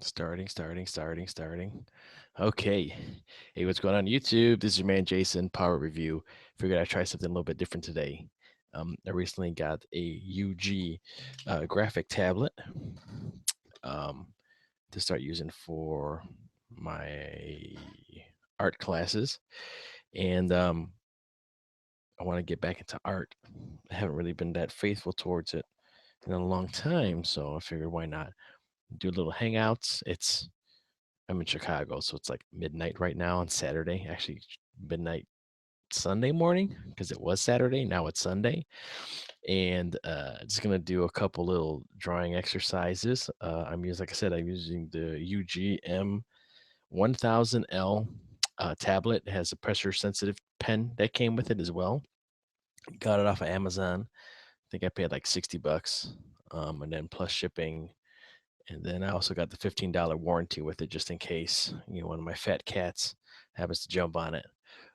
Starting. Okay. Hey, what's going on YouTube? This is your man Jason, Power Review. Figured I'd try something a little bit different today. I recently got a UG graphic tablet um, to start using for my art classes. And I want to get back into art. I haven't really been that faithful towards it in a long time. So I figured why not do little hangouts. I'm in Chicago, so it's like midnight right now on Saturday. Actually, midnight Sunday morning because it was Saturday. Now it's Sunday, and just gonna do a couple little drawing exercises. I'm using, like I said, I'm using the UGM 1000L tablet. It has a pressure sensitive pen that came with it as well. Got it off of Amazon. I think I paid like $60, and then plus shipping. And then I also got the $15 warranty with it just in case, one of my fat cats happens to jump on it.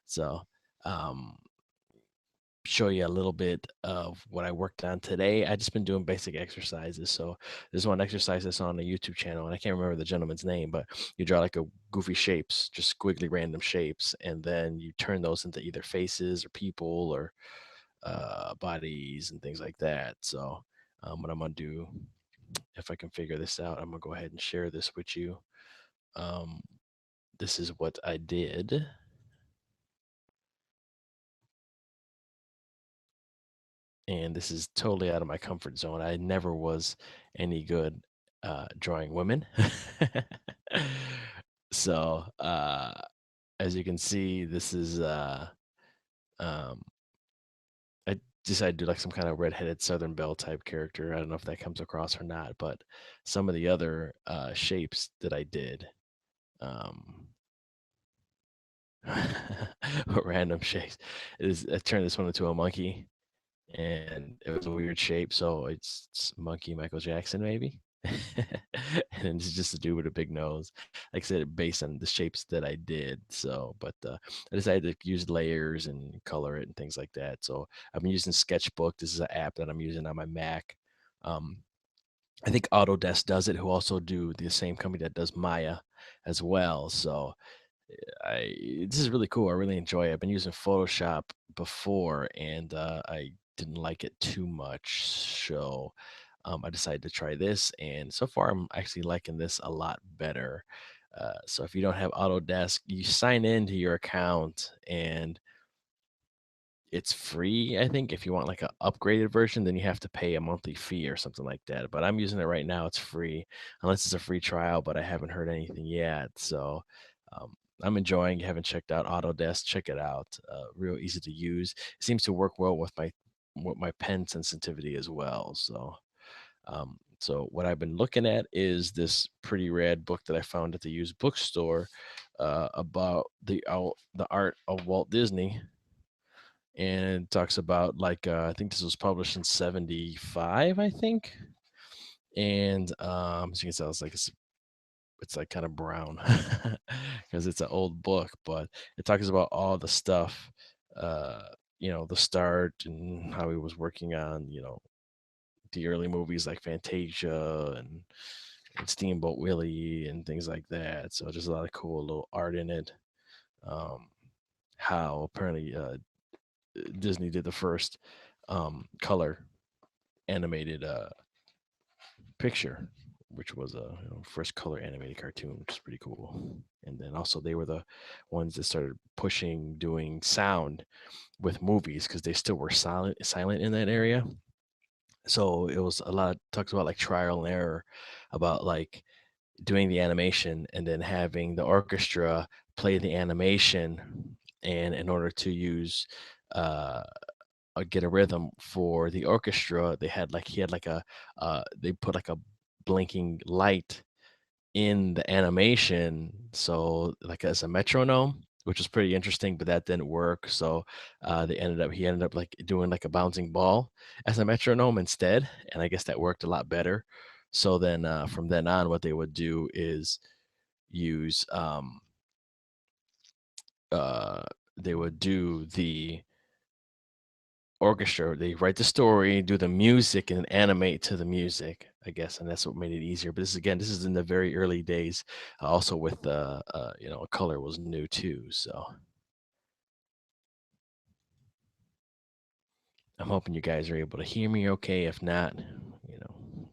So, um, show you a little bit of what I worked on today. I just been doing basic exercises. So there's one exercise that's on the YouTube channel, and I can't remember the gentleman's name, but you draw like a goofy shapes, just squiggly random shapes, and then you turn those into either faces or people or bodies and things like that. So what I'm gonna do, if I can figure this out, I'm gonna go ahead and share this with you. Um, this is what I did, and this is totally out of my comfort zone. I never was any good drawing women. So as you can see, this is um, I decided to do like some kind of redheaded Southern Belle type character. I don't know if that comes across or not, but some of the other shapes that I did. Um, random shapes. I turned this one into a monkey, and it was a weird shape, so it's monkey Michael Jackson maybe. And it's just a dude with a big nose. Like I said, based on the shapes that I did. So, but I decided to use layers and color it and things like that. So I've been using Sketchbook. This is an app that I'm using on my Mac. Um, I think Autodesk does it, who also do the same company that does Maya as well. So this is really cool. I really enjoy it. I've been using Photoshop before, and I didn't like it too much, so I decided to try this. And so far, I'm actually liking this a lot better. So if you don't have Autodesk, you sign into your account, and it's free. I think if you want like an upgraded version, then you have to pay a monthly fee or something like that. But I'm using it right now. It's free, unless it's a free trial. But I haven't heard anything yet, so um, I'm enjoying. You haven't checked out Autodesk? Check it out. Real easy to use. It seems to work well with my pen sensitivity as well. So what I've been looking at is this pretty rad book that I found at the used bookstore about the art of Walt Disney, and it talks about like I think this was published in '75, I think. And as you can tell, it's like kind of brown because it's an old book, but it talks about all the stuff, uh, the start and how he was working on, the early movies like Fantasia and Steamboat Willie and things like that. So just a lot of cool little art in it. Um, how apparently Disney did the first color animated picture, which was a first color animated cartoon, which is pretty cool. And then also they were the ones that started pushing doing sound with movies because they still were silent in that area. So it was a lot talks about like trial and error about like doing the animation and then having the orchestra play the animation, and in order to use uh get a rhythm for the orchestra, he had like a they put like a blinking light in the animation, so like as a metronome, which was pretty interesting, but that didn't work. So he ended up like doing like a bouncing ball as a metronome instead, and I guess that worked a lot better. So then from then on, what they would do is use uh they would do orchestra. They write the story, do the music, and animate to the music, I guess, and that's what made it easier. But this is in the very early days. Also with color was new too. So I'm hoping you guys are able to hear me okay. If not,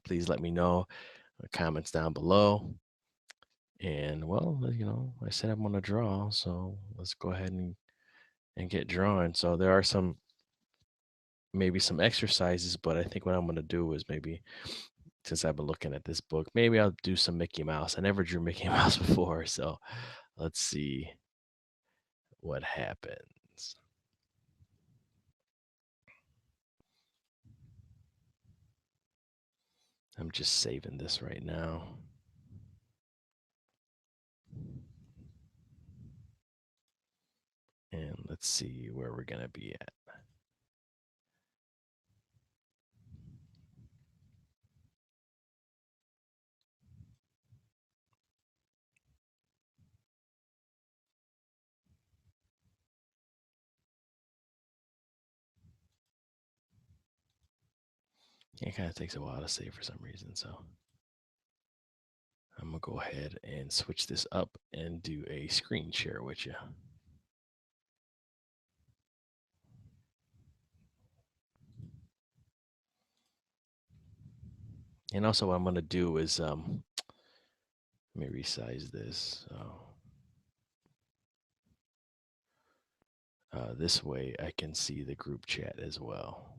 please let me know. Comments down below. And well, I said I'm gonna draw, so let's go ahead and get drawing. So there are maybe some exercises, but I think what I'm gonna do is maybe since I've been looking at this book, maybe I'll do some Mickey Mouse. I never drew Mickey Mouse before, so let's see what happens. I'm just saving this right now. And let's see where we're gonna be at. It kind of takes a while to save for some reason, so I'm gonna go ahead and switch this up and do a screen share with you. And also what I'm gonna do is let me resize this. This way I can see the group chat as well.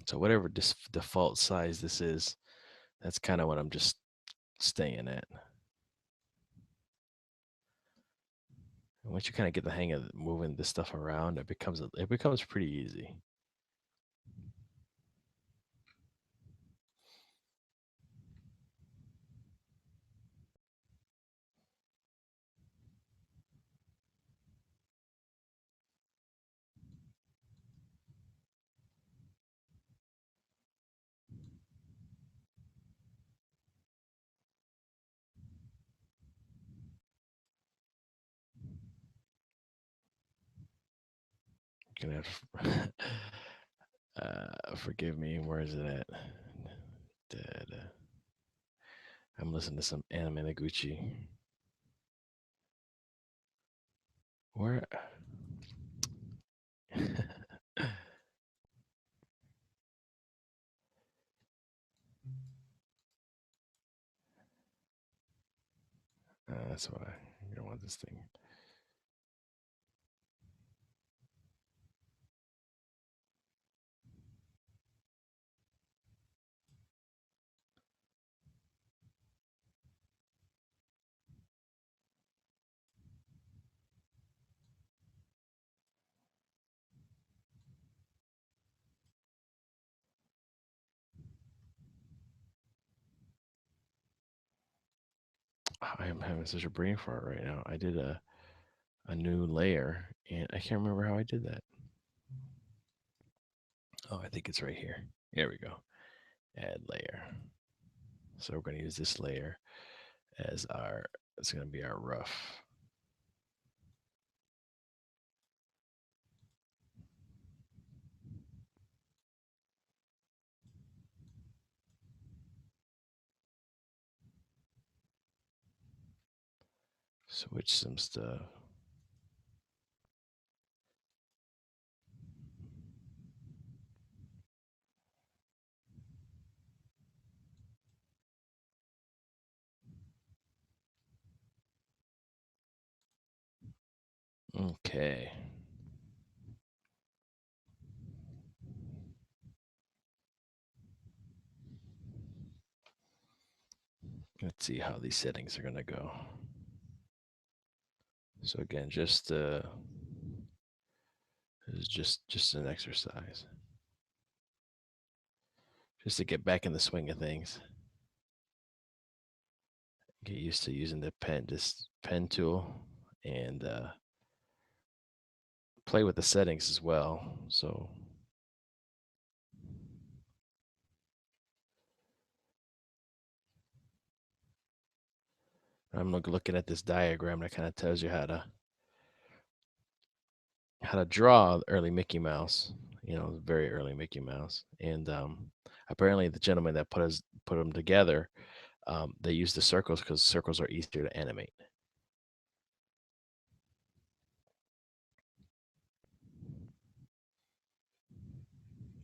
So whatever this default size this is, that's kind of what I'm just staying at. And once you kind of get the hang of moving this stuff around, it becomes pretty easy. You're gonna have forgive me. Where is it at? Dead. I'm listening to some Anime Noguchi. Where? That's why you don't want this thing. I am having such a brain fart right now. I did a new layer, and I can't remember how I did that. Oh, I think it's right here. There we go. Add layer. So we're going to use this layer as it's going to be our rough. Switch some stuff. Okay. Let's see how these settings are going to go. So again, just this is just an exercise. Just to get back in the swing of things. Get used to using this pen tool and play with the settings as well. So I'm looking at this diagram that kind of tells you how to draw the early Mickey Mouse. You know, very early Mickey Mouse, and apparently the gentleman that put them together, they used the circles because circles are easier to animate,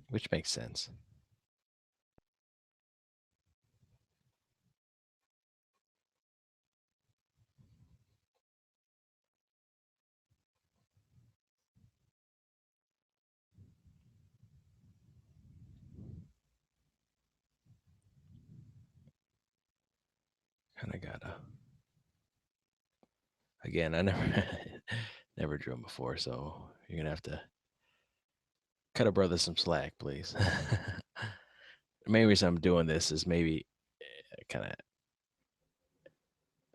which makes sense. Kind of gotta. Again, I never never drew them before, so you're gonna have to cut a brother some slack, please. The main reason I'm doing this is maybe kind of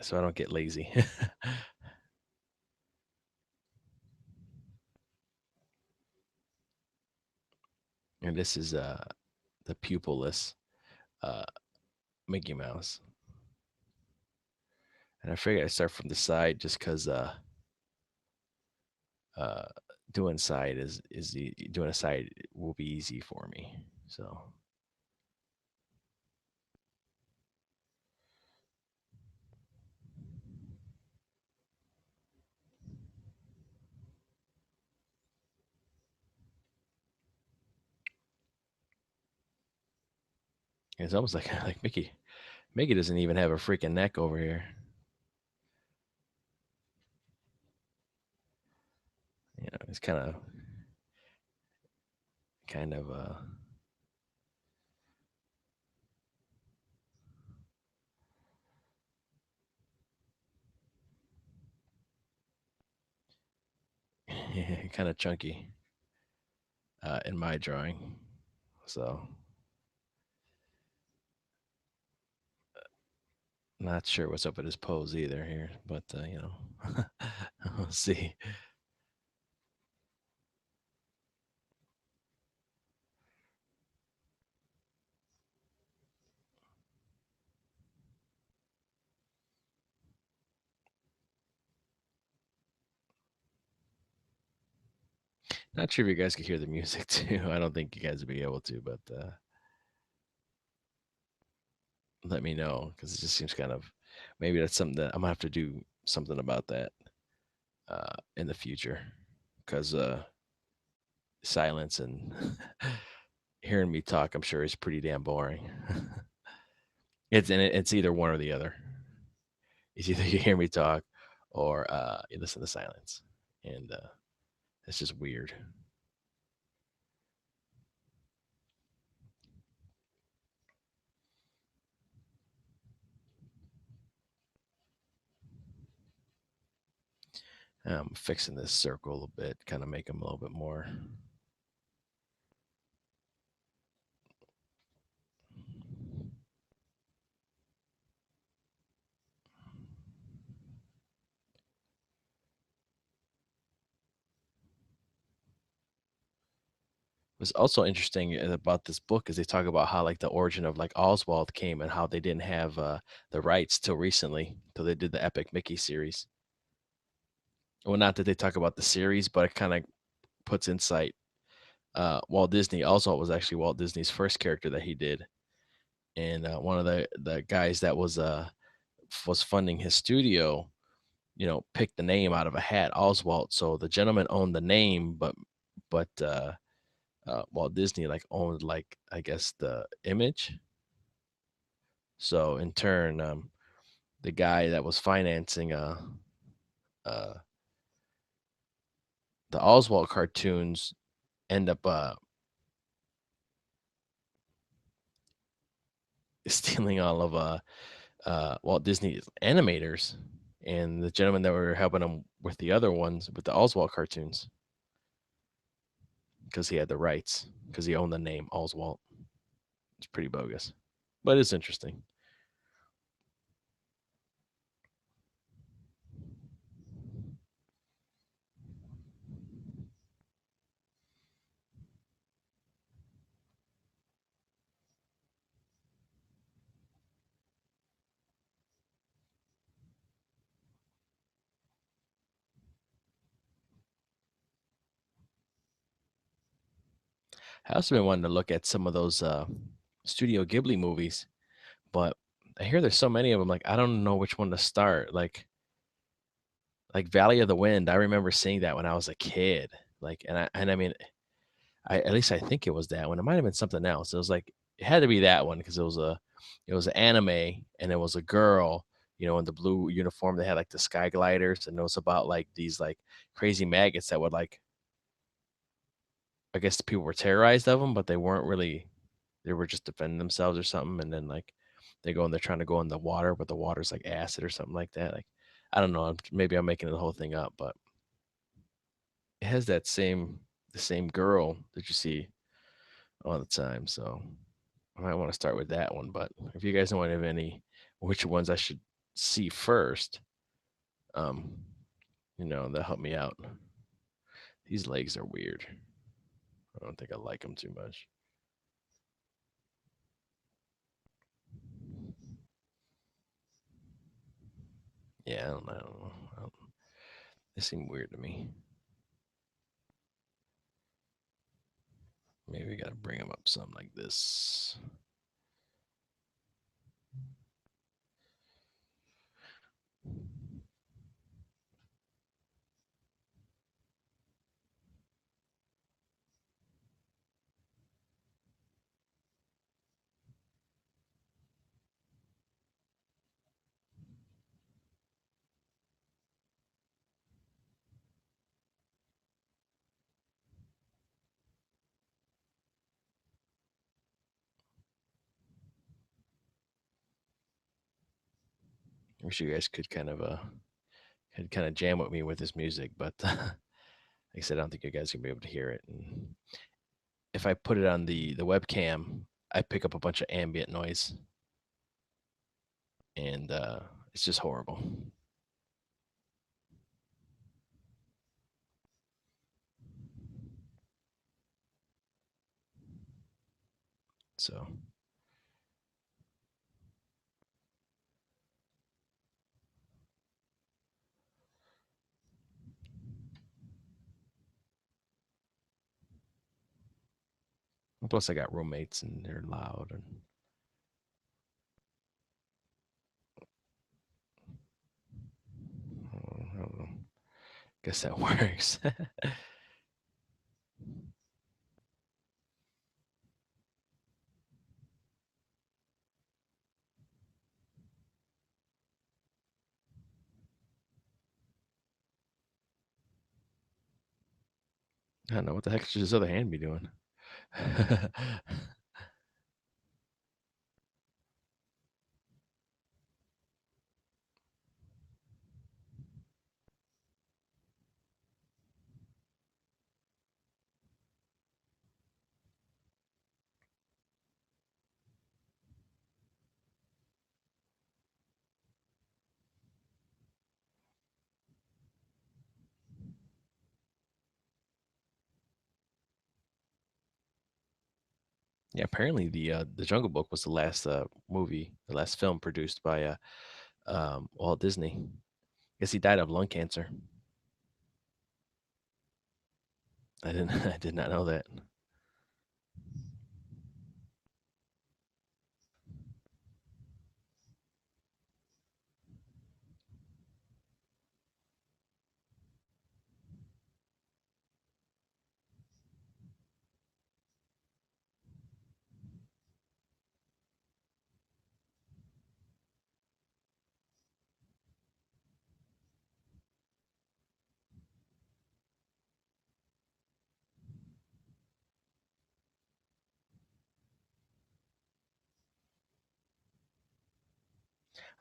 so I don't get lazy. And this is the pupilless uh Mickey Mouse. And I figured I'd start from the side just because uh doing side doing a side will be easy for me. So it's almost like like Mickey. Mickey doesn't even have a freaking neck over here. You know, it's kind of kind of chunky in my drawing. So not sure what's up with his pose either here, but you know, we'll see. Not sure if you guys can hear the music too. I don't think you guys will be able to, but let me know because it just seems kind of maybe that's something that I'm gonna have to do something about that in the future because silence and hearing me talk, I'm sure is pretty damn boring. It's either one or the other. It's either you hear me talk or you listen to silence, and it's just weird. I'm fixing this circle a little bit, kind of make them a little bit more. What's also interesting about this book is they talk about how like the origin of like Oswald came and how they didn't have the rights till recently, till they did the Epic Mickey series. Well, not that they talk about the series, but it kind of puts insight. Walt Disney Oswald was actually Walt Disney's first character that he did, and one of the guys that was funding his studio, you know, picked the name out of a hat, Oswald. So the gentleman owned the name, but Walt Disney like owned like I guess the image. So in turn, the guy that was financing uh, the Oswald cartoons end up stealing all of Walt Disney's animators and the gentleman that were helping him with the other ones with the Oswald cartoons because he had the rights because he owned the name Oswald. It's pretty bogus, but it's interesting. I also been wanting to look at some of those Studio Ghibli movies, but I hear there's so many of them. Like I don't know which one to start. Like Valley of the Wind. I remember seeing that when I was a kid. I mean, I at least I think it was that one. It might have been something else. It was like it had to be that one because it was an anime and it was a girl, in the blue uniform. They had like the sky gliders, and it was about like these like crazy maggots that would like I guess the people were terrorized of them, but they weren't really. They were just defending themselves or something, and then like they go and they're trying to go in the water, but the water's like acid or something like that. Like I don't know. Maybe I'm making the whole thing up, but it has the same girl that you see all the time. So I might want to start with that one. But if you guys don't have any, which ones I should see first, um, that help me out. These legs are weird. I don't think I like them too much. Yeah, I don't know. They seem weird to me. Maybe we gotta bring them up some like this. I wish you guys could kind of jam with me with this music, but like I said, I don't think you guys can be able to hear it. And if I put it on the webcam, I pick up a bunch of ambient noise, and it's just horrible. So plus I got roommates and they're loud and I don't know. Guess that works. I don't know what the heck should his other hand be doing. Yeah, apparently the Jungle Book was the last the last film produced by Walt Disney. Guess he died of lung cancer. I didn't I did not know that.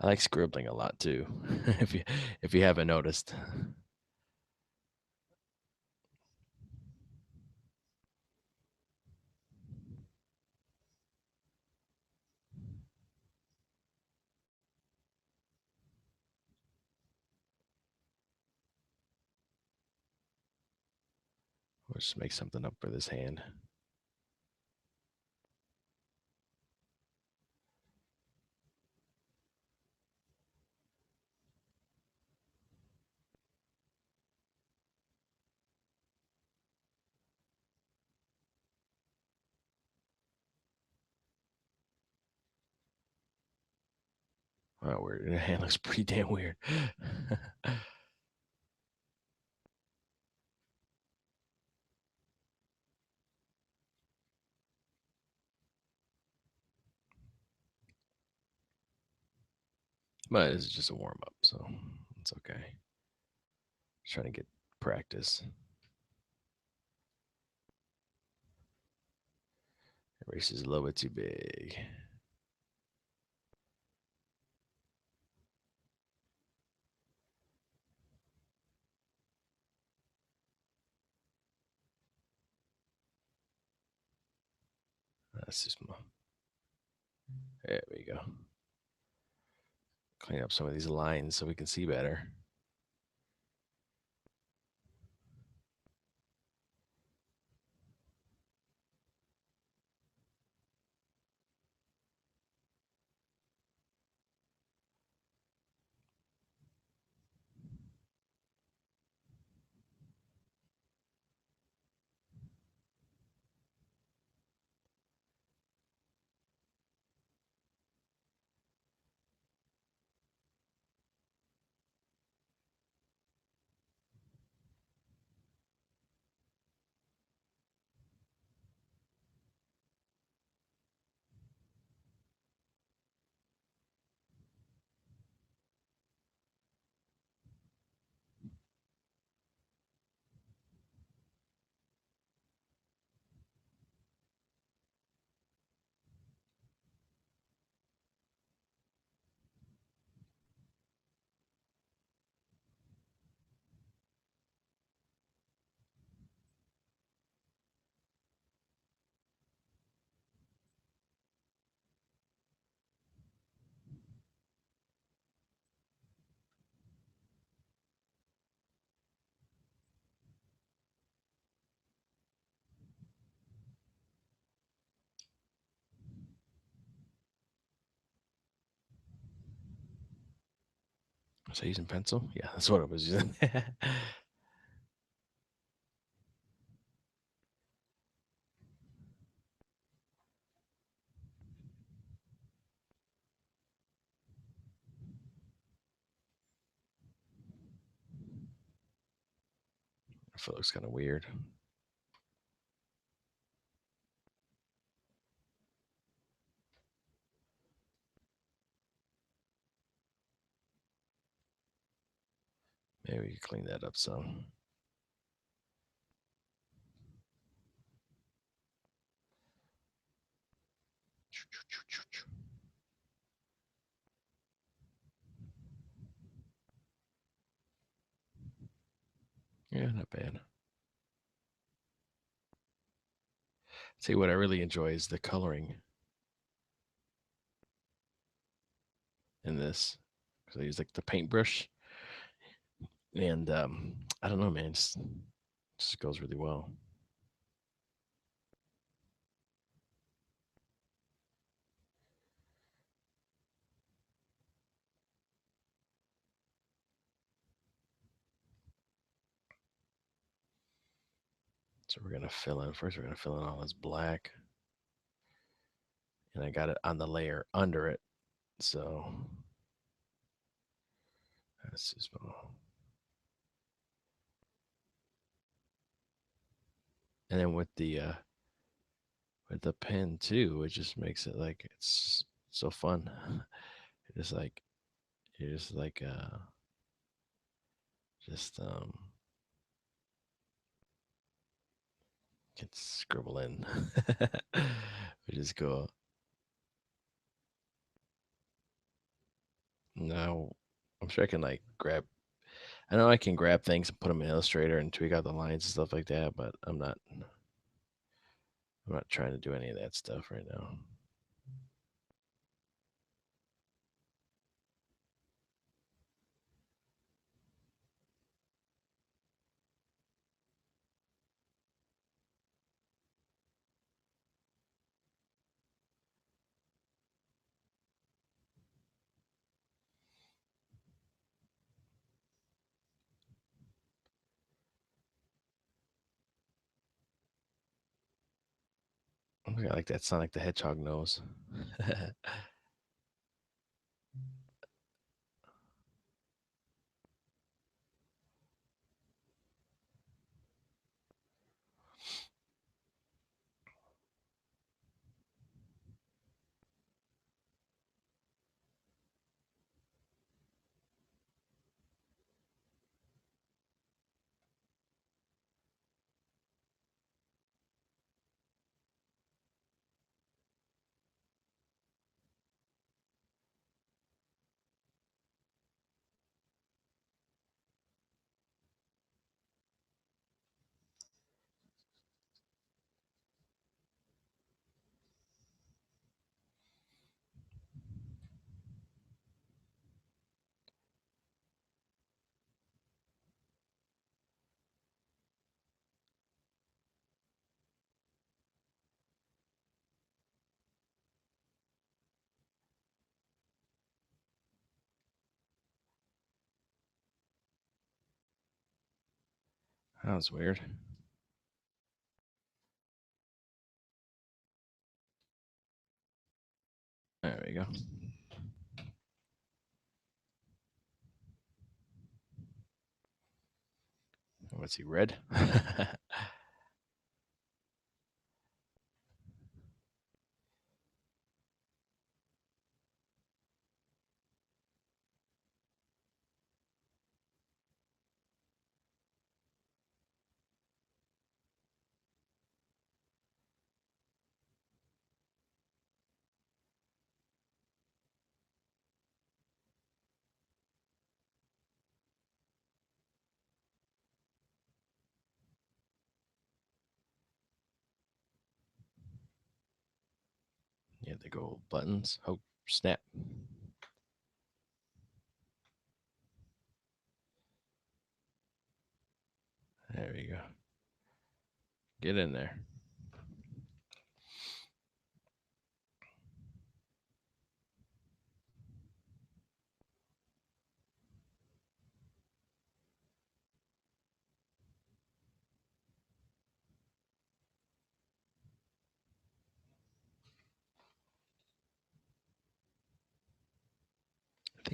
I like scribbling a lot too. If you haven't noticed, we'll just make something up for this hand. Oh, weird. Your hand looks pretty damn weird. But it's just a warm up, so it's okay. Trying to get practice. Race is a little bit too big. That's just my. There we go. Clean up some of these lines so we can see better. Was I using pencil? Yeah, that's what I was using. I feel it looks kind of weird. Maybe we can clean that up some. Yeah, not bad. See, what I really enjoy is the coloring in this. Because I use like the paintbrush, and I don't know, man, just goes really well. So we're gonna fill in first. We're gonna fill in all this black, and I got it on the layer under it. So that's just small. And then with the pen too, it just makes it like it's so fun. You're just like you're just like just can scribble in. We just go now. I'm sure I can like grab. I know I can grab things and put them in Illustrator and tweak out the lines and stuff like that, but I'm not. I'm not trying to do any of that stuff right now. I like that Sonic the Hedgehog nose. That was weird. There we go. What's he, red? I Yeah, the gold buttons. Oh, snap. There we go. Get in there.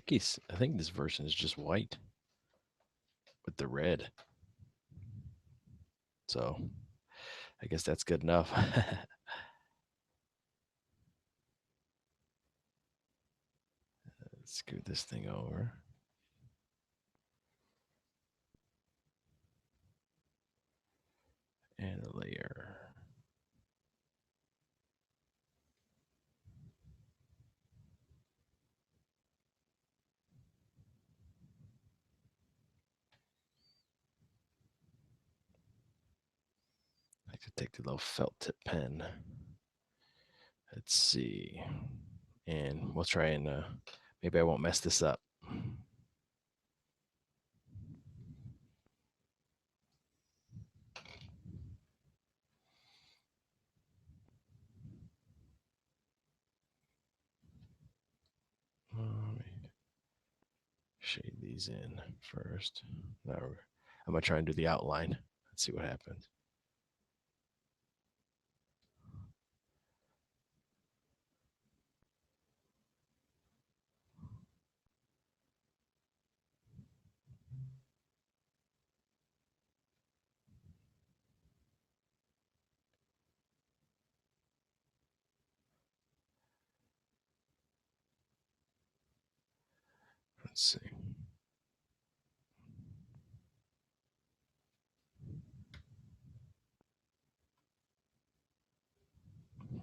I think this version is just white with the red. So I guess that's good enough. Let's scoot this thing over. And a layer. I could take the little felt tip pen. Let's see. And we'll try and maybe I won't mess this up. Let me shade these in first. Now I'm gonna try and do the outline. Let's see what happens. Let's see.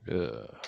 Ugh.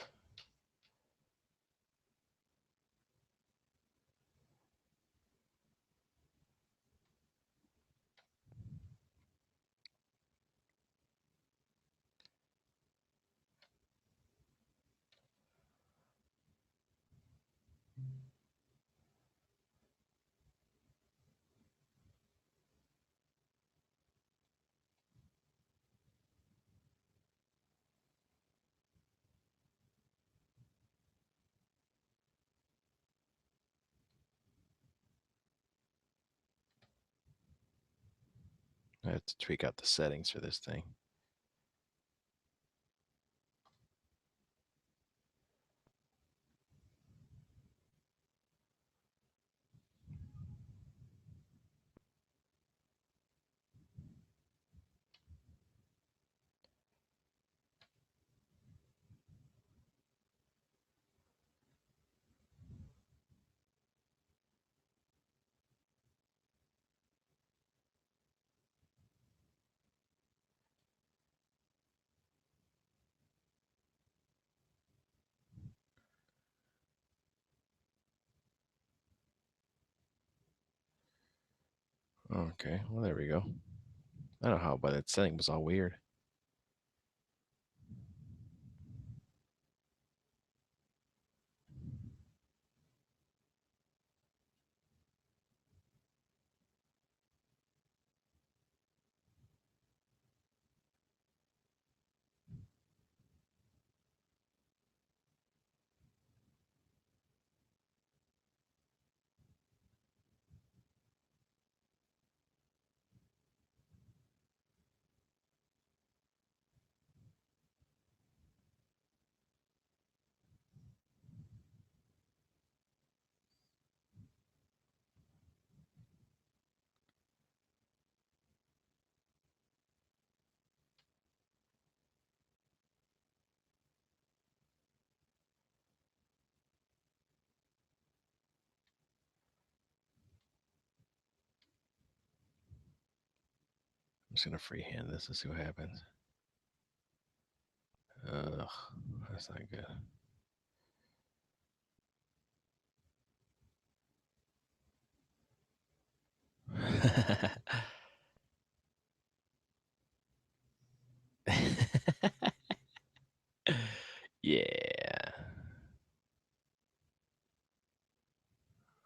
I have to tweak out the settings for this thing. Okay, well there we go. I don't know how, but that setting was all weird. just gonna freehand this and see what happens. Ugh, that's not good. Yeah.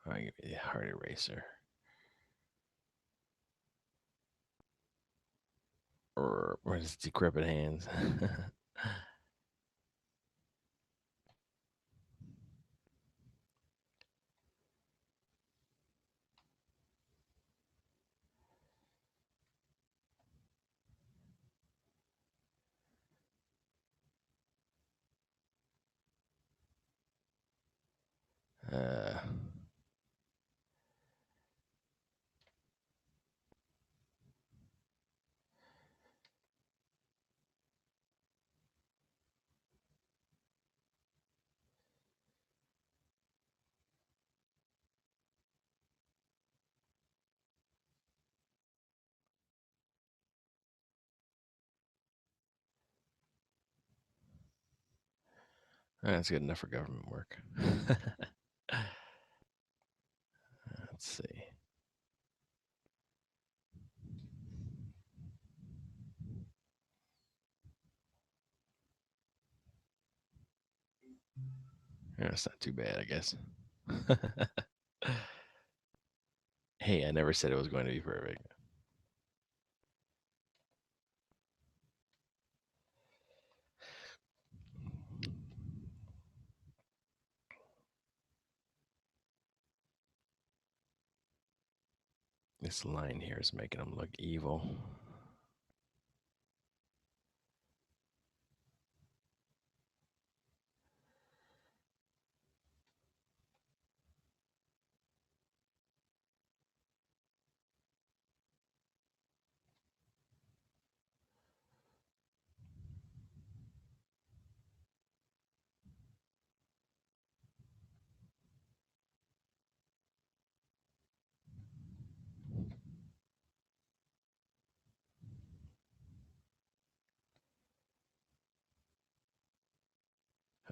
All right, give me a heart eraser. Or his decrepit hands. uh, that's good enough for government work. Let's see. Yeah, it's not too bad, I guess. Hey, I never said it was going to be perfect. This line here is making him look evil.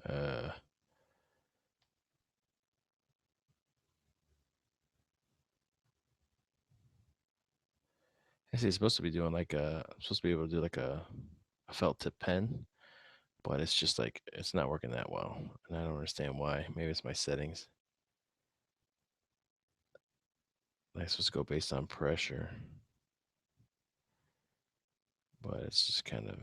Uh, I see. It's supposed to be doing like a. I'm supposed to be able to do like a felt tip pen, but it's just like it's not working that well, and I don't understand why. Maybe it's my settings. Like, it's supposed to go based on pressure, but it's just kind of.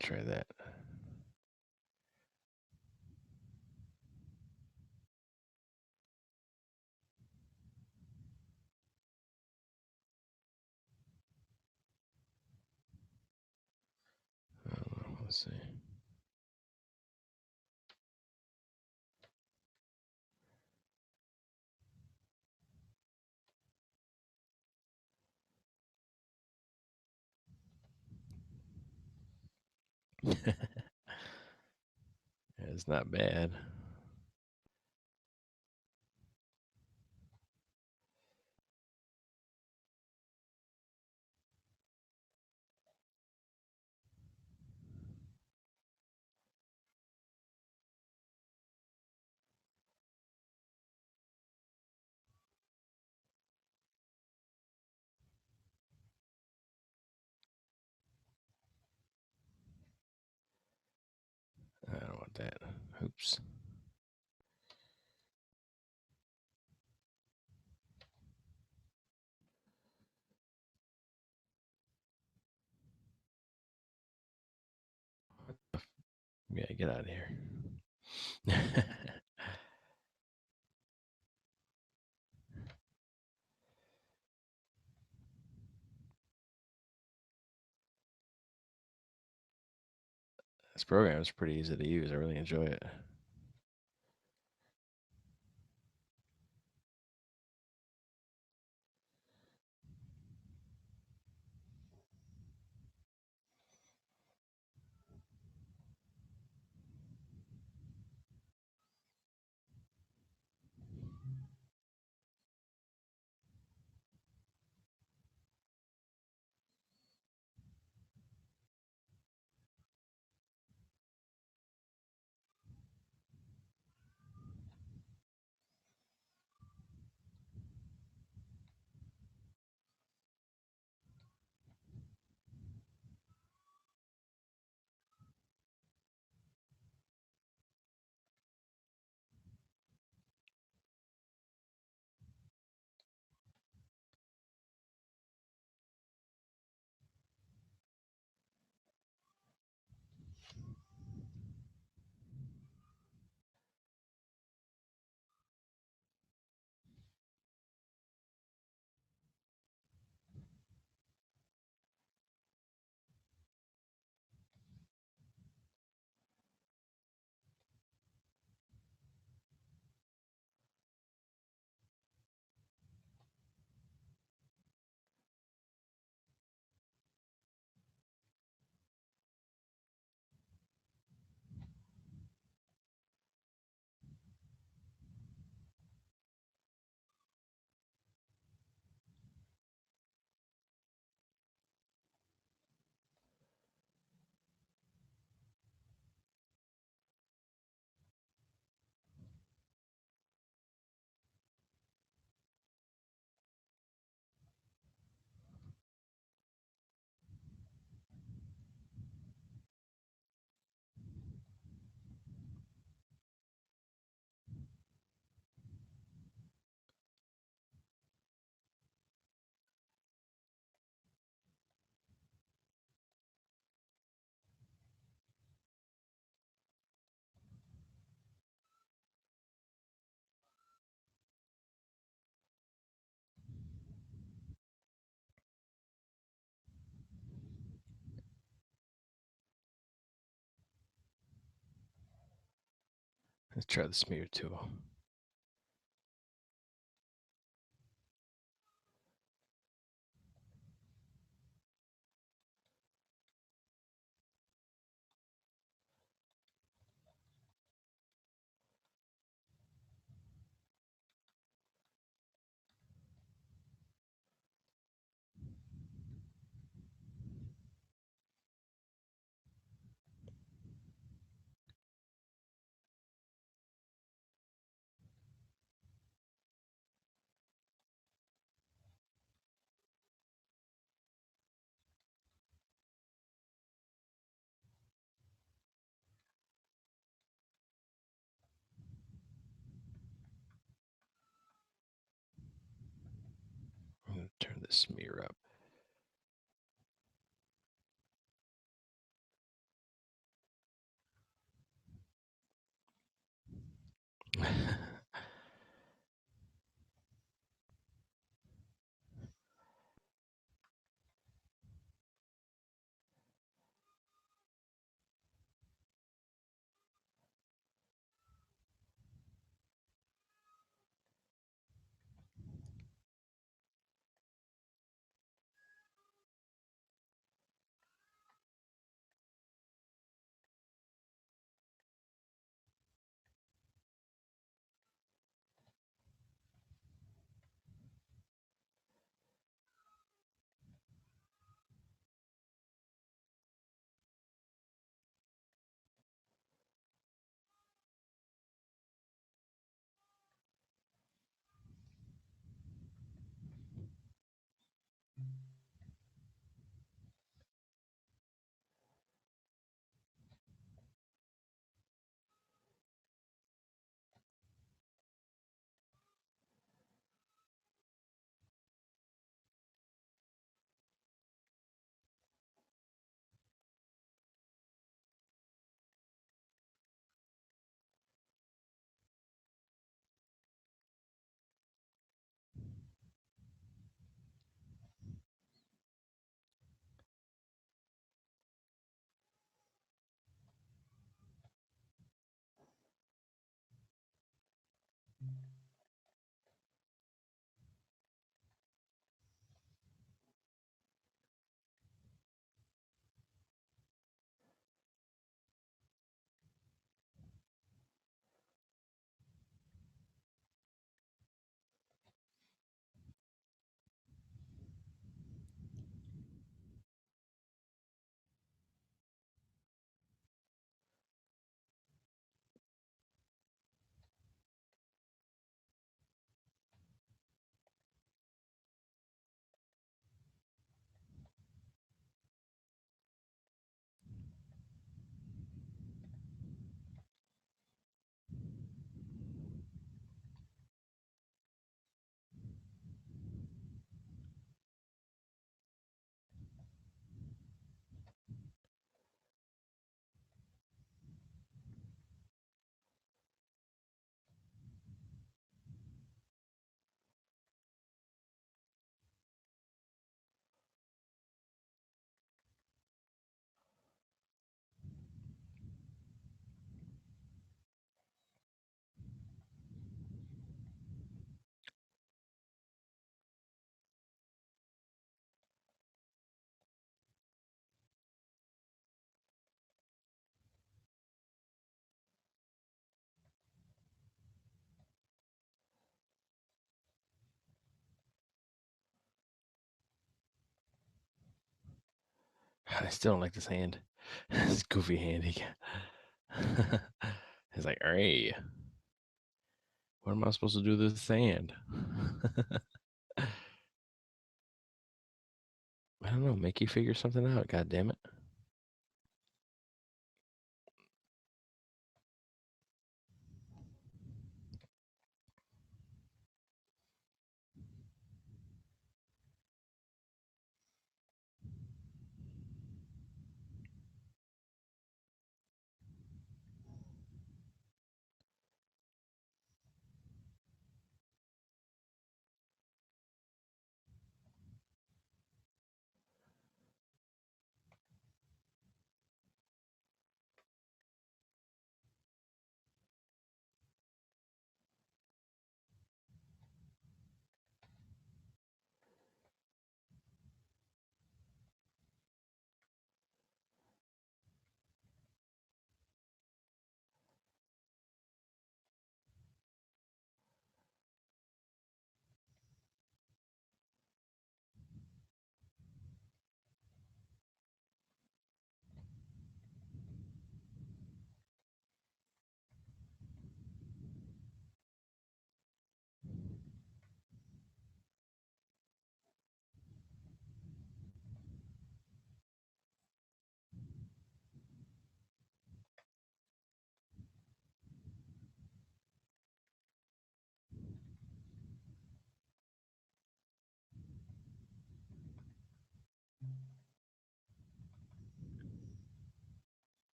Try that. I don't know. Let's see. It's not bad. I don't want that. Oops. Yeah, get out of here. This program is pretty easy to use. I really enjoy it. Let's try the smear tool. I'm gonna turn the smear up. I still don't like this hand. This goofy hand he got. It's like, hey, what am I supposed to do with this hand? I don't know. Make you figure something out. God damn it.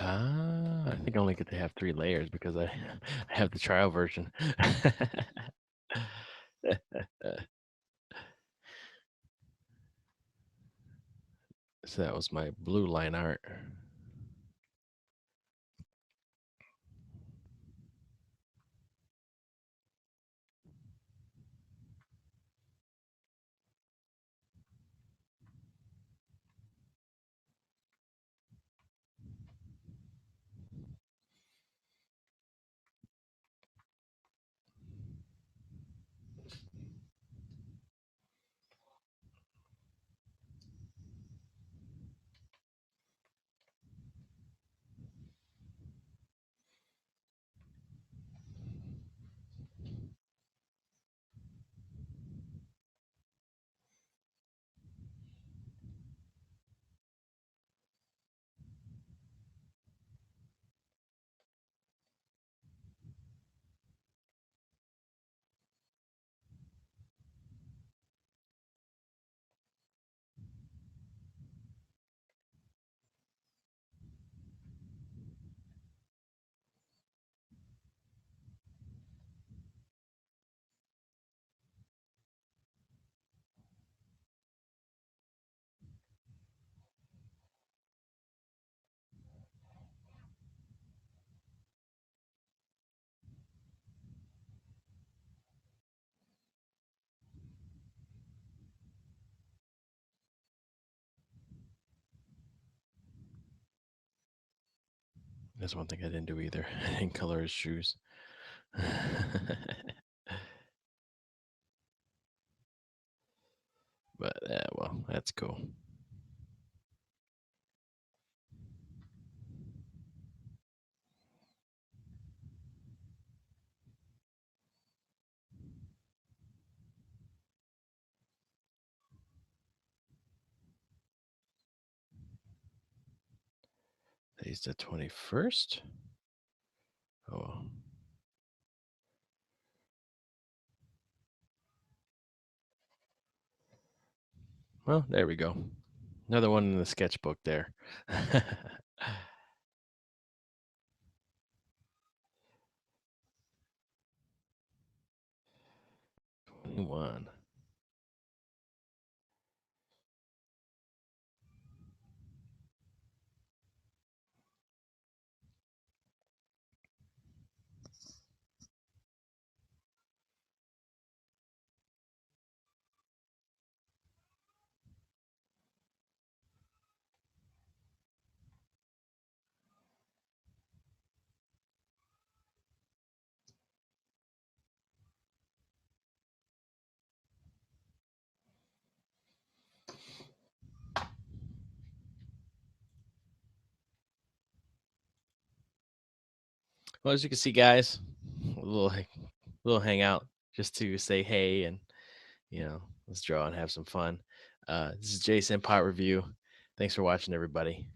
I think I only get to have 3 layers because I I have the trial version. So that was my blue line art. That's one thing I didn't do either. I didn't color his shoes. But, well, that's cool. Today's the 21st? Oh, well, there we go. Another one in the sketchbook there. 21. Well, as you can see, guys, a little hangout just to say hey and let's draw and have some fun. This is Jason Pot Review. Thanks for watching, everybody.